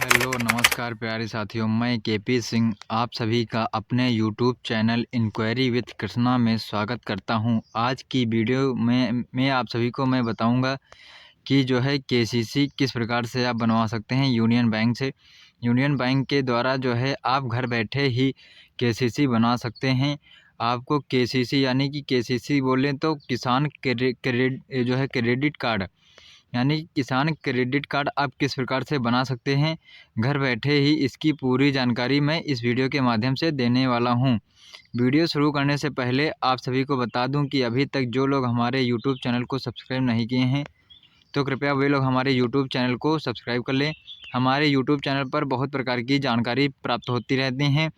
Hello नमस्कार प्यारे साथियों, मैं केपी सिंह आप सभी का अपने YouTube channel enquiry with Krishna में स्वागत करता हूं। आज की वीडियो में मैं आप सभी को बताऊंगा कि जो है केसीसी किस प्रकार से आप बनवा सकते हैं यूनियन बैंक से। यूनियन बैंक के द्वारा जो है आप घर बैठे ही केसीसी बनवा सकते हैं। आपको केसीसी यानी कि केसीसी बोलें तो किसान क्रेडिट कार्ड यानी किसान क्रेडिट कार्ड आप किस प्रकार से बना सकते हैं घर बैठे ही, इसकी पूरी जानकारी मैं इस वीडियो के माध्यम से देने वाला हूं। वीडियो शुरू करने से पहले आप सभी को बता दूं कि अभी तक जो लोग हमारे यूट्यूब चैनल को सब्सक्राइब नहीं किए हैं तो कृपया वे लोग हमारे यूट्यूब चैनल को सब्सक्राइब कर लें। हमारे यूट्यूब चैनल पर बहुत प्रकार की जानकारी प्राप्त होती रहती हैं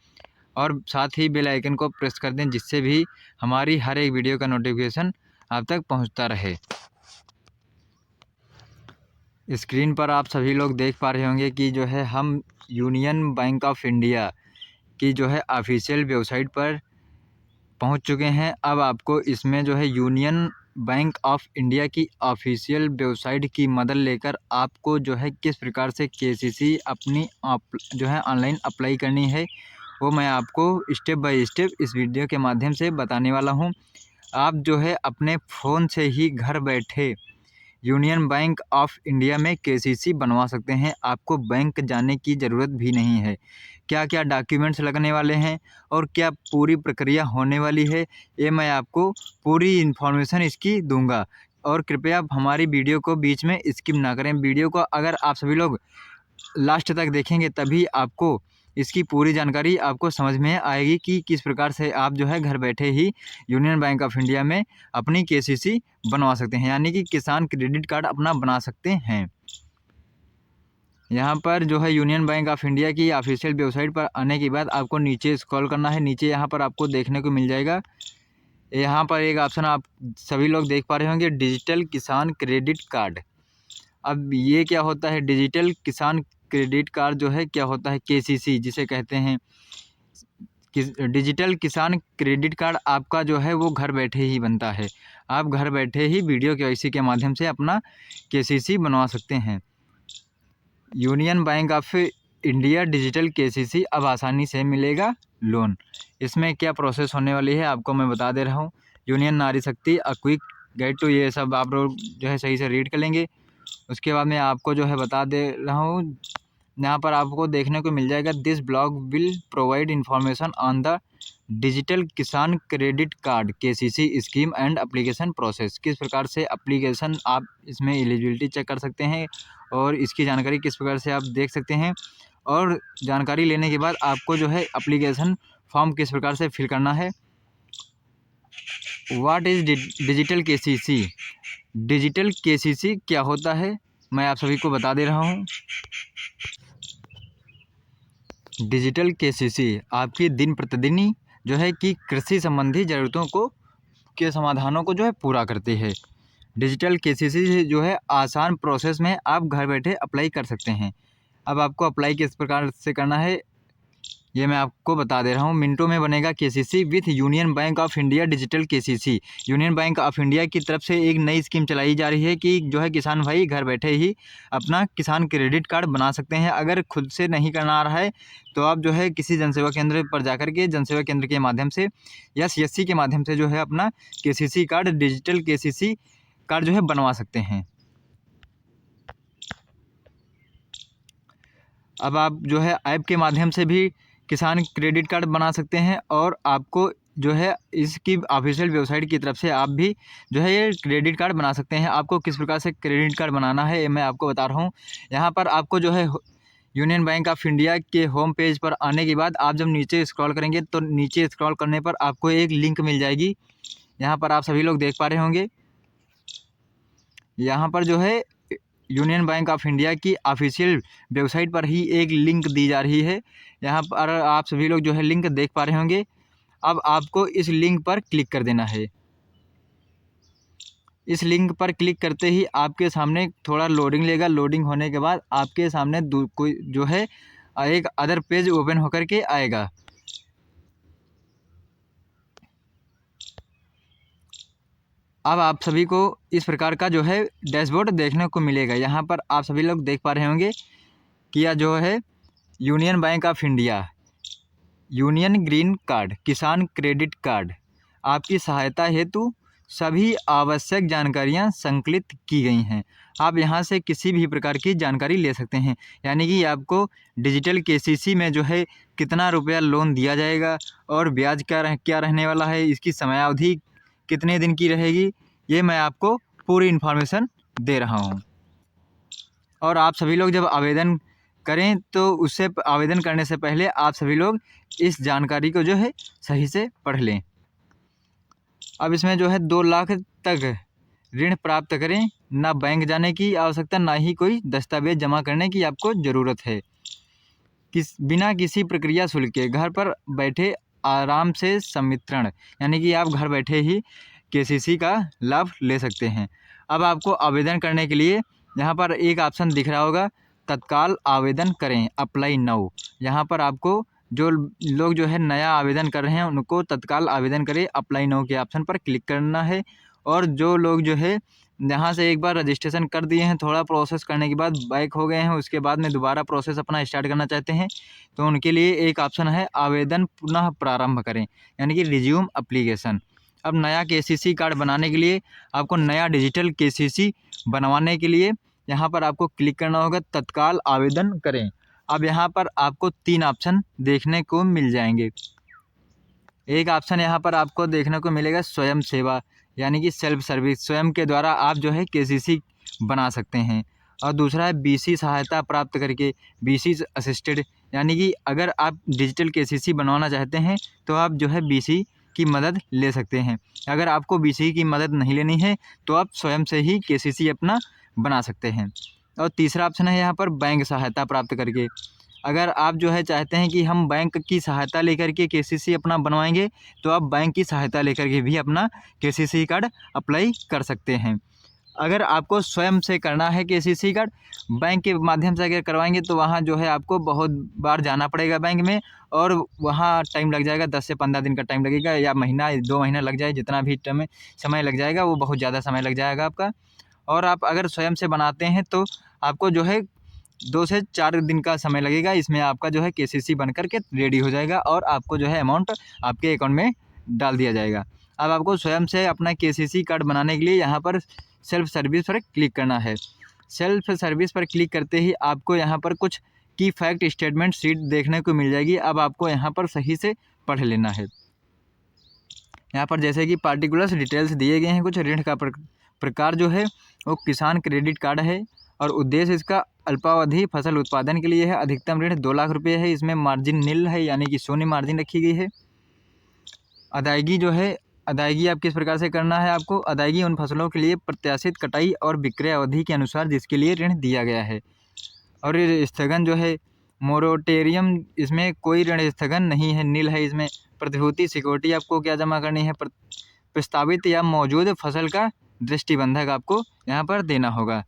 और साथ ही बेल आइकन को प्रेस कर दें जिससे भी हमारी हर एक वीडियो का नोटिफिकेशन आप तक पहुँचता रहे। स्क्रीन पर आप सभी लोग देख पा रहे होंगे कि जो है हम यूनियन बैंक ऑफ इंडिया की जो है ऑफिशियल वेबसाइट पर पहुंच चुके हैं। अब आपको इसमें जो है यूनियन बैंक ऑफ इंडिया की ऑफिशियल वेबसाइट की मदद लेकर आपको जो है किस प्रकार से केसीसी अपनी जो है ऑनलाइन अप्लाई करनी है वो मैं आपको स्टेप बाय स्टेप इस वीडियो के माध्यम से बताने वाला हूं। आप जो है अपने फ़ोन से ही घर बैठे यूनियन बैंक ऑफ इंडिया में केसीसी बनवा सकते हैं। आपको बैंक जाने की ज़रूरत भी नहीं है। क्या क्या डॉक्यूमेंट्स लगने वाले हैं और क्या पूरी प्रक्रिया होने वाली है, ये मैं आपको पूरी इन्फॉर्मेशन इसकी दूंगा। और कृपया आप हमारी वीडियो को बीच में स्किप ना करें। वीडियो को अगर आप सभी लोग लास्ट तक देखेंगे तभी आपको इसकी पूरी जानकारी आपको समझ में आएगी कि किस प्रकार से आप जो है घर बैठे ही यूनियन बैंक ऑफ इंडिया में अपनी केसीसी बनवा सकते हैं, यानी कि किसान क्रेडिट कार्ड अपना बना सकते हैं। यहाँ पर जो है यूनियन बैंक ऑफ इंडिया की ऑफिशियल वेबसाइट पर आने के बाद आपको नीचे स्क्रॉल करना है। नीचे यहाँ पर आपको देखने को मिल जाएगा, यहाँ पर एक ऑप्शन आप सभी लोग देख पा रहे होंगे, डिजिटल किसान क्रेडिट कार्ड। अब ये क्या होता है डिजिटल किसान क्रेडिट कार्ड, जो है क्या होता है केसीसी जिसे कहते हैं। डिजिटल किसान क्रेडिट कार्ड आपका जो है वो घर बैठे ही बनता है। आप घर बैठे ही वीडियो केवाईसी के माध्यम से अपना केसीसी बनवा सकते हैं। Union bank of India digital KCC अब आसानी से मिलेगा लोन। इसमें क्या प्रोसेस होने वाली है आपको मैं बता दे रहा हूँ। यूनियन नारी शक्ति अ क्विक गाइड टू, ये सब आप लोग जो है सही से रीड कर लेंगे। उसके बाद मैं आपको जो है बता दे रहा हूँ, यहाँ पर आपको देखने को मिल जाएगा, this blog will provide information on the digital Kisan credit card KCC scheme and application process. किस प्रकार से एप्लीकेशन आप इसमें एलिजिबिलिटी चेक कर सकते हैं और इसकी जानकारी किस प्रकार से आप देख सकते हैं। और जानकारी लेने के बाद आपको जो है एप्लीकेशन फॉर्म किस प्रकार से फिल करना है। What is digital KCC. Digital KCC क्या होता है मैं आप सभी को बता दे रहा हूँ। डिजिटल केसीसी आपकी दिन प्रतिदिन जो है कि कृषि संबंधी ज़रूरतों को के समाधानों को जो है पूरा करती है। डिजिटल केसीसी जो है आसान प्रोसेस में आप घर बैठे अप्लाई कर सकते हैं। अब आपको अप्लाई किस प्रकार से करना है ये मैं आपको बता दे रहा हूँ। मिनटों में बनेगा KCC with union bank of India digital KCC. Union bank of India की तरफ से एक नई स्कीम चलाई जा रही है कि जो है किसान भाई घर बैठे ही अपना किसान क्रेडिट कार्ड बना सकते हैं। अगर खुद से नहीं करना आ रहा है तो आप जो है किसी जनसेवा केंद्र पर जाकर के जनसेवा केंद्र के माध्यम से या सीएससी के माध्यम से जो है अपना KCC card, digital KCC card जो है बनवा सकते हैं। अब आप जो है ऐप के माध्यम से भी किसान क्रेडिट कार्ड बना सकते हैं और आपको जो है इसकी ऑफिशियल वेबसाइट की तरफ से आप भी जो है ये क्रेडिट कार्ड बना सकते हैं। आपको किस प्रकार से क्रेडिट कार्ड बनाना है ये मैं आपको बता रहा हूँ। यहाँ पर आपको जो है यूनियन बैंक ऑफ इंडिया के होम पेज पर आने के बाद आप जब नीचे स्क्रॉल करेंगे तो नीचे स्क्रॉल करने पर आपको एक लिंक मिल जाएगी। यहाँ पर आप सभी लोग देख पा रहे होंगे, यहाँ पर जो है यूनियन बैंक ऑफ इंडिया की ऑफिशियल वेबसाइट पर ही एक लिंक दी जा रही है। यहाँ पर आप सभी लोग जो है लिंक देख पा रहे होंगे। अब आपको इस लिंक पर क्लिक कर देना है। इस लिंक पर क्लिक करते ही आपके सामने थोड़ा लोडिंग लेगा। लोडिंग होने के बाद आपके सामने कोई जो है एक अदर पेज ओपन होकर के आएगा। अब आप सभी को इस प्रकार का जो है डैशबोर्ड देखने को मिलेगा। यहाँ पर आप सभी लोग देख पा रहे होंगे किया जो है union bank of India union green card किसान क्रेडिट कार्ड आपकी सहायता हेतु सभी आवश्यक जानकारियां संकलित की गई हैं। आप यहां से किसी भी प्रकार की जानकारी ले सकते हैं, यानी कि आपको डिजिटल केसीसी में जो है कितना रुपया लोन दिया जाएगा और ब्याज क्या रहने वाला है, इसकी समयावधि कितने दिन की रहेगी, ये मैं आपको पूरी इन्फॉर्मेशन दे रहा हूँ। और आप सभी लोग जब आवेदन करें तो उससे आवेदन करने से पहले आप सभी लोग इस जानकारी को जो है सही से पढ़ लें। अब इसमें जो है 2 लाख तक ऋण प्राप्त करें, ना बैंक जाने की आवश्यकता, ना ही कोई दस्तावेज जमा करने की आपको ज़रूरत है। बिना किसी प्रक्रिया शुल्क के घर पर बैठे आराम से संवितरण, यानी कि आप घर बैठे ही केसीसी का लाभ ले सकते हैं। अब आपको आवेदन करने के लिए यहाँ पर एक ऑप्शन दिख रहा होगा, तत्काल आवेदन करें, अप्लाई नाउ। यहाँ पर आपको जो लोग जो है नया आवेदन कर रहे हैं उनको तत्काल आवेदन करें, अप्लाई नाउ के ऑप्शन पर क्लिक करना है। और जो लोग जो है यहाँ से एक बार रजिस्ट्रेशन कर दिए हैं, थोड़ा प्रोसेस करने के बाद बैक हो गए हैं, उसके बाद में दोबारा प्रोसेस अपना स्टार्ट करना चाहते हैं, तो उनके लिए एक ऑप्शन है आवेदन पुनः प्रारंभ करें, यानी कि रिज्यूम एप्लीकेशन। अब नया केसीसी कार्ड बनाने के लिए आपको नया डिजिटल केसीसी बनवाने के लिए यहाँ पर आपको क्लिक करना होगा, तत्काल आवेदन करें। अब यहाँ पर आपको 3 ऑप्शन देखने को मिल जाएंगे। एक ऑप्शन यहाँ पर आपको देखने को मिलेगा स्वयं सेवा, यानी कि सेल्फ सर्विस, स्वयं के द्वारा आप जो है केसीसी बना सकते हैं। और दूसरा है बीसी सहायता प्राप्त करके, बीसी असिस्टेड, यानी कि अगर आप डिजिटल केसीसी बनवाना चाहते हैं तो आप जो है बीसी की मदद ले सकते हैं। अगर आपको बीसी की मदद नहीं लेनी है तो आप स्वयं से ही केसीसी अपना बना सकते हैं। और तीसरा ऑप्शन है यहाँ पर बैंक सहायता प्राप्त करके, अगर आप जो है चाहते हैं कि हम बैंक की सहायता लेकर के केसीसी अपना बनवाएंगे तो आप बैंक की सहायता लेकर के भी अपना केसीसी कार्ड अप्लाई कर सकते हैं। अगर आपको स्वयं से करना है केसीसी कार्ड, बैंक के माध्यम से अगर करवाएंगे तो वहाँ जो है आपको बहुत बार जाना पड़ेगा बैंक में, और वहाँ टाइम लग जाएगा, 10 से 15 दिन का टाइम लगेगा, या महीना 2 महीना लग जाए, जितना भी समय लग जाएगा वो बहुत ज़्यादा समय लग जाएगा आपका। और आप अगर स्वयं से बनाते हैं तो आपको जो है 2 से 4 दिन का समय लगेगा, इसमें आपका जो है केसीसी बन कर के रेडी हो जाएगा और आपको जो है अमाउंट आपके अकाउंट में डाल दिया जाएगा। अब आपको स्वयं से अपना केसीसी कार्ड बनाने के लिए यहाँ पर सेल्फ सर्विस पर क्लिक करना है। सेल्फ सर्विस पर क्लिक करते ही आपको यहाँ पर कुछ की फैक्ट स्टेटमेंट शीट देखने को मिल जाएगी। अब आपको यहाँ पर सही से पढ़ लेना है। यहाँ पर जैसे कि पार्टिकुलर्स डिटेल्स दिए गए हैं, कुछ ऋण का प्रकार जो है वो किसान क्रेडिट कार्ड है, और उद्देश्य इसका अल्पावधि फसल उत्पादन के लिए है। अधिकतम ऋण 2 लाख रुपये है, इसमें मार्जिन नील है, यानी कि शून्य मार्जिन रखी गई है। अदायगी जो है, अदायगी आप किस प्रकार से करना है, आपको अदायगी उन फसलों के लिए प्रत्याशित कटाई और विक्रय अवधि के अनुसार जिसके लिए ऋण दिया गया है। और ये स्थगन जो है मोरेटोरियम, इसमें कोई ऋण स्थगन नहीं है, नील है। इसमें प्रतिभूति सिक्योरिटी आपको क्या जमा करनी है, प्रस्तावित या मौजूद फसल का दृष्टिबंधक आपको यहाँ पर देना होगा।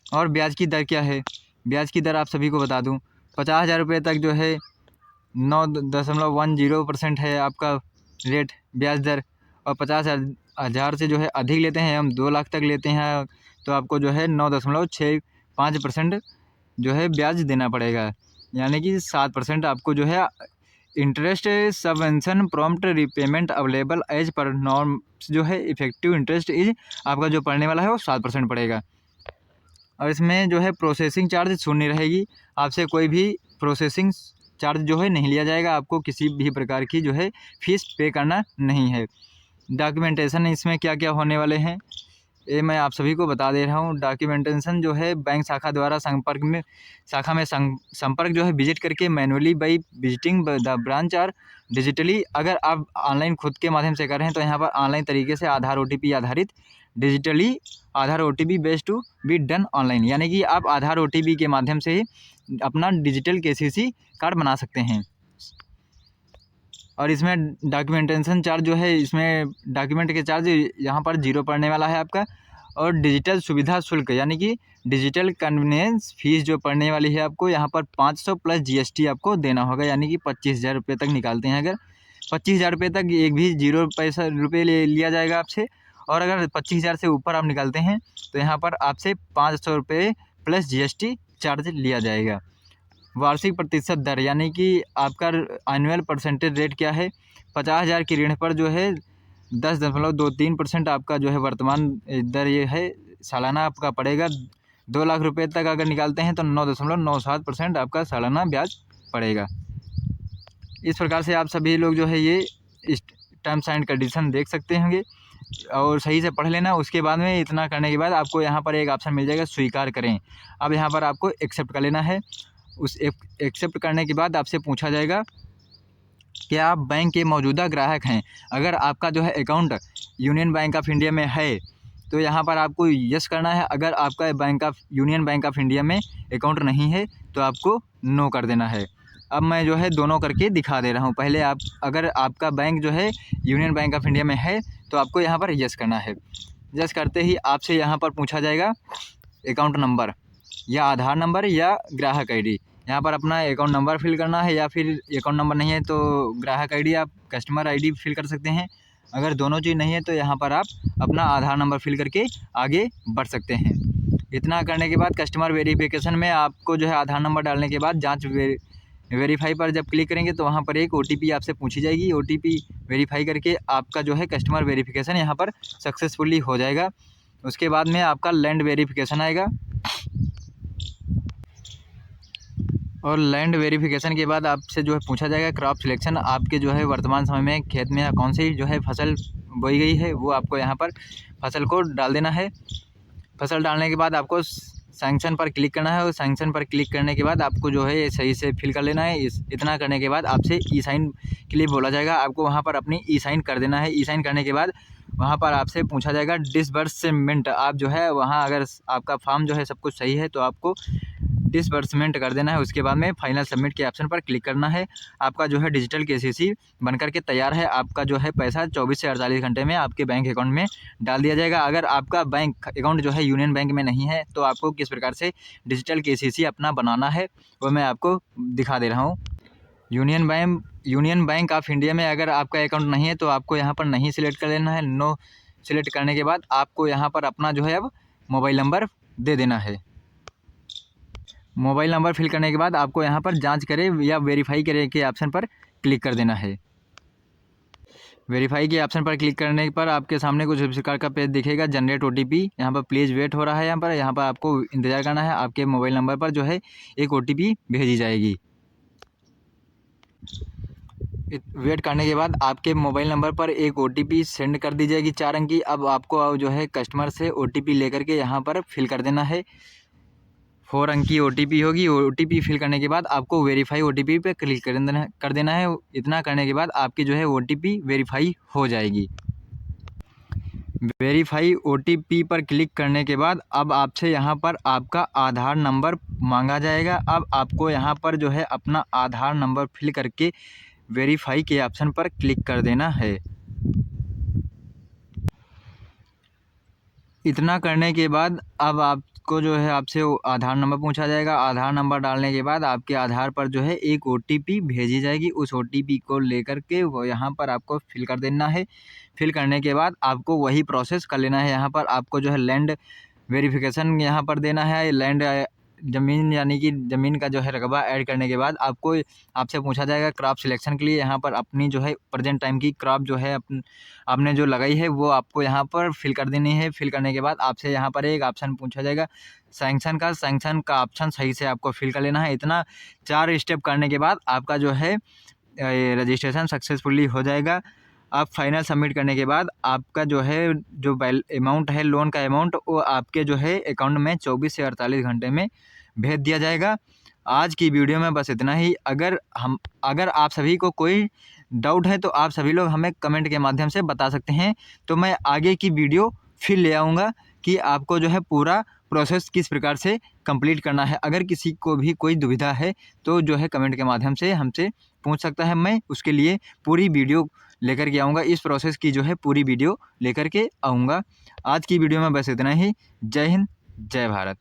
और ब्याज की दर क्या है, ब्याज की दर आप सभी को बता दूं, 50,000 रुपये तक जो है 9.10% है आपका रेट ब्याज दर, और 50,000 से जो है अधिक लेते हैं, हम 2 लाख तक लेते हैं तो आपको जो है 9.65% जो है ब्याज देना पड़ेगा, यानी कि 7% आपको जो है interest subvention prompt repayment available as per norms जो है इफेक्टिव इंटरेस्ट इज आपका जो पड़ने वाला है वो 7% पड़ेगा। और इसमें जो है प्रोसेसिंग चार्ज शून्य रहेगी, आपसे कोई भी प्रोसेसिंग चार्ज जो है नहीं लिया जाएगा, आपको किसी भी प्रकार की जो है फीस पे करना नहीं है। डॉक्यूमेंटेशन इसमें क्या क्या होने वाले हैं ये मैं आप सभी को बता दे रहा हूँ। डॉक्यूमेंटेशन जो है बैंक शाखा द्वारा संपर्क जो है विजिट करके manually by visiting the branch और डिजिटली, अगर आप ऑनलाइन खुद के माध्यम से कर रहे हैं तो यहाँ पर ऑनलाइन तरीके से आधार OTP आधारित digitally Aadhaar OTP based to be done online, यानी कि आप आधार OTP के माध्यम से ही अपना डिजिटल केसीसी कार्ड बना सकते हैं। और इसमें डॉक्यूमेंटेशन चार्ज जो है, इसमें डॉक्यूमेंट के चार्ज यहाँ पर 0 पड़ने वाला है आपका। और डिजिटल सुविधा शुल्क यानी कि डिजिटल कन्वीनियंस फीस जो पड़ने वाली है आपको यहाँ पर 500 प्लस GST आपको देना होगा, यानी कि 25,000 रुपये तक निकालते हैं अगर 25,000 रुपये तक एक भी 0 पैसा रुपये लिया जाएगा आपसे। और अगर 25,000 से ऊपर आप निकालते हैं तो यहाँ पर आपसे 500 रुपये प्लस GST चार्ज लिया जाएगा। वार्षिक प्रतिशत दर यानी कि आपका एनुअल परसेंटेज रेट क्या है, 50,000 की ऋण पर जो है 10.23% आपका जो है वर्तमान दर ये है, सालाना आपका पड़ेगा। 2 लाख रुपए तक अगर निकालते हैं तो 9.97% आपका सालाना ब्याज पड़ेगा। इस प्रकार से आप सभी लोग जो है ये इस टर्म्स एंड कंडीशन देख सकते होंगे और सही से पढ़ लेना। उसके बाद में इतना करने के बाद आपको यहाँ पर एक ऑप्शन मिल जाएगा स्वीकार करें। अब यहाँ पर आपको एक्सेप्ट कर लेना है। उस एक्सेप्ट करने के बाद आपसे पूछा जाएगा कि आप बैंक के मौजूदा ग्राहक हैं। अगर आपका जो है account union bank of India में है तो यहाँ पर आपको यस करना है। अगर आपका यूनियन बैंक ऑफ इंडिया में अकाउंट नहीं है तो आपको नो कर देना है। अब मैं जो है दोनों करके दिखा दे रहा हूँ। पहले अगर आपका बैंक जो है यूनियन बैंक ऑफ इंडिया में है तो आपको यहाँ पर यस करना है। यस करते ही आपसे यहाँ पर पूछा जाएगा अकाउंट नंबर या आधार नंबर या ग्राहक आईडी। यहाँ पर अपना अकाउंट नंबर फिल करना है या फिर अकाउंट नंबर नहीं है तो ग्राहक आईडी, आप कस्टमर आईडी फिल कर सकते हैं। अगर दोनों चीज़ नहीं है तो यहाँ पर आप अपना आधार नंबर फिल करके आगे बढ़ सकते हैं। इतना करने के बाद कस्टमर वेरिफिकेशन में आपको जो है आधार नंबर डालने के बाद जांच वेरीफाई पर जब क्लिक करेंगे तो वहाँ पर एक OTP आपसे पूछी जाएगी। OTP वेरीफाई करके आपका जो है कस्टमर वेरिफिकेशन यहाँ पर सक्सेसफुली हो जाएगा। उसके बाद में आपका लैंड वेरिफिकेशन आएगा और लैंड वेरिफिकेशन के बाद आपसे जो है पूछा जाएगा क्रॉप सिलेक्शन। आपके जो है वर्तमान समय में खेत में कौन सी जो है फसल बोई गई है वो आपको यहाँ पर फसल को डाल देना है। फसल डालने के बाद आपको सैंक्शन पर क्लिक करना है और सैंक्शन पर क्लिक करने के बाद आपको जो है ये सही से फिल कर लेना है। इतना करने के बाद आपसे ई साइन के लिए बोला जाएगा। आपको वहाँ पर अपनी ई साइन कर देना है। ई साइन करने के बाद वहाँ पर आपसे पूछा जाएगा डिसबर्समेंट। आप जो है वहाँ अगर आपका फॉर्म जो है सब कुछ सही है तो आपको डिसबर्समेंट कर देना है। उसके बाद में फाइनल सबमिट के ऑप्शन पर क्लिक करना है। आपका जो है डिजिटल KCC बनकर के तैयार है। आपका जो है पैसा 24 से 48 घंटे में आपके बैंक अकाउंट में डाल दिया जाएगा। अगर आपका बैंक अकाउंट जो है यूनियन बैंक में नहीं है तो आपको किस प्रकार से डिजिटल KCC अपना बनाना है वो मैं आपको दिखा दे रहा हूँ। यूनियन बैंक ऑफ इंडिया में अगर आपका अकाउंट नहीं है तो आपको यहाँ पर नहीं सिलेक्ट कर लेना है। नो सिलेक्ट करने के बाद आपको यहाँ पर अपना जो है अब मोबाइल नंबर दे देना है। मोबाइल नंबर फिल करने के बाद आपको यहाँ पर जांच करें या वेरीफाई करें के ऑप्शन पर क्लिक कर देना है। वेरीफाई के ऑप्शन पर क्लिक करने पर आपके सामने कुछ इस प्रकार का पेज दिखेगा, जनरेट OTP। यहाँ पर प्लीज़ वेट हो रहा है। यहाँ पर आपको इंतज़ार करना है। आपके मोबाइल नंबर पर जो है एक OTP भेजी जाएगी। वेट करने के बाद आपके मोबाइल नंबर पर एक OTP सेंड कर दी जाएगी 4 अंक की। अब आपको जो है कस्टमर से OTP लेकर के यहाँ पर फिल कर देना है। 4 अंक की OTP होगी। OTP फिल करने के बाद आपको वेरीफाई OTP पे क्लिक कर देना है। इतना करने के बाद आपकी जो है OTP वेरीफाई हो जाएगी। वेरीफाई OTP पर क्लिक करने के बाद अब आपसे यहाँ पर आपका आधार नंबर मांगा जाएगा। अब आपको यहाँ पर जो है अपना आधार नंबर फिल करके वेरीफाई के ऑप्शन पर क्लिक कर देना है। इतना करने के बाद अब आपको जो है आपसे आधार नंबर पूछा जाएगा। आधार नंबर डालने के बाद आपके आधार पर जो है एक OTP भेजी जाएगी। उस OTP को लेकर के वो यहाँ पर आपको फिल कर देना है। फिल करने के बाद आपको वही प्रोसेस कर लेना है। यहाँ पर आपको जो है लैंड वेरिफिकेशन यहाँ पर देना है। लैंड ज़मीन यानी कि ज़मीन का जो है रकबा ऐड करने के बाद आपसे पूछा जाएगा क्रॉप सिलेक्शन के लिए। यहाँ पर अपनी जो है प्रेजेंट टाइम की क्रॉप जो है आपने जो लगाई है वो आपको यहाँ पर फिल कर देनी है। फिल करने के बाद आपसे यहाँ पर एक ऑप्शन पूछा जाएगा सैंक्शन का ऑप्शन सही से आपको फिल कर लेना है। इतना 4 स्टेप करने के बाद आपका जो है रजिस्ट्रेशन सक्सेसफुली हो जाएगा। आप फाइनल सबमिट करने के बाद आपका जो है जो अमाउंट है लोन का अमाउंट वो आपके जो है अकाउंट में 24 से 48 घंटे में भेज दिया जाएगा। आज की वीडियो में बस इतना ही। अगर आप सभी को कोई डाउट है तो आप सभी लोग हमें कमेंट के माध्यम से बता सकते हैं। तो मैं आगे की वीडियो फिर ले आऊँगा कि आपको जो है पूरा प्रोसेस किस प्रकार से कंप्लीट करना है। अगर किसी को भी कोई दुविधा है तो जो है कमेंट के माध्यम से हमसे पूछ सकता है। मैं उसके लिए पूरी वीडियो लेकर के आऊँगा। इस प्रोसेस की जो है पूरी वीडियो लेकर के आऊँगा। आज की वीडियो में बस इतना ही। जय हिंद, जय भारत।